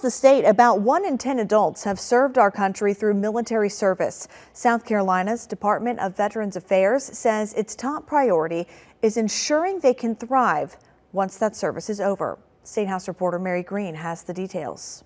The state, about 1 in 10 adults have served our country through military service. South Carolina's Department of Veterans Affairs says its top priority is ensuring they can thrive once that service is over. State House reporter Mary Green has the details.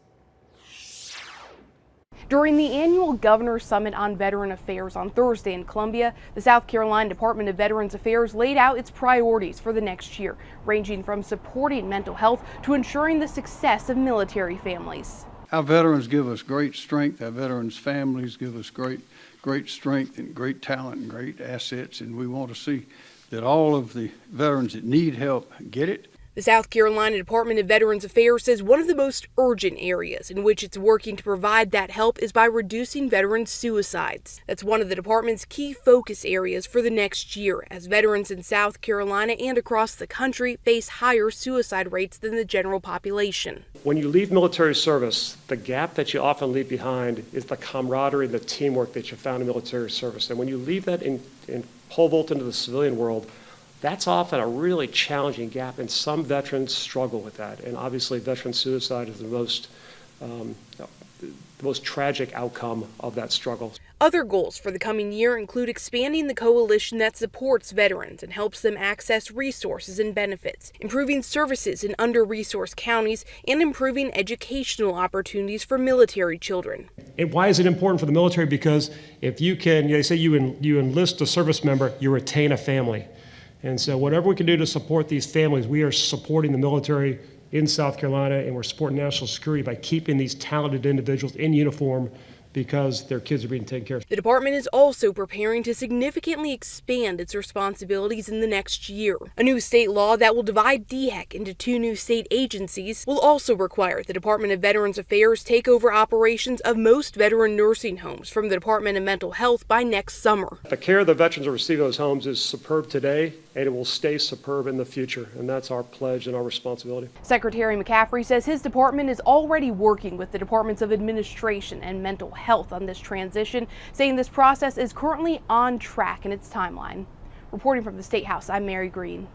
During the annual Governor's Summit on Veteran Affairs on Thursday in Columbia, the South Carolina Department of Veterans Affairs laid out its priorities for the next year, ranging from supporting mental health to ensuring the success of military families. Our veterans give us great strength. Our veterans' families give us great strength and great talent and great assets, and we want to see that all of the veterans that need help get it. The South Carolina Department of Veterans Affairs says one of the most urgent areas in which it's working to provide that help is by reducing veteran suicides. That's one of the department's key focus areas for the next year, as veterans in South Carolina and across the country face higher suicide rates than the general population. When you leave military service, the gap that you often leave behind is the camaraderie and the teamwork that you found in military service. And when you leave that and pole vault into the civilian world, that's often a really challenging gap, and some veterans struggle with that. And obviously, veteran suicide is the most tragic outcome of that struggle. Other goals for the coming year include expanding the coalition that supports veterans and helps them access resources and benefits, improving services in under-resourced counties, and improving educational opportunities for military children. And why is it important for the military? Because if you can, they say you enlist a service member, you retain a family. And so whatever we can do to support these families, we are supporting the military in South Carolina, and we're supporting national security by keeping these talented individuals in uniform because their kids are being taken care of. The department is also preparing to significantly expand its responsibilities in the next year. A new state law that will divide DHEC into 2 new state agencies will also require the Department of Veterans Affairs take over operations of most veteran nursing homes from the Department of Mental Health by next summer. The care the veterans are receiving in those homes is superb today, and it will stay superb in the future, and that's our pledge and our responsibility. Secretary McCaffrey says his department is already working with the Departments of Administration and Mental Health on this transition, saying this process is currently on track in its timeline. Reporting from the State House, I'm Mary Green.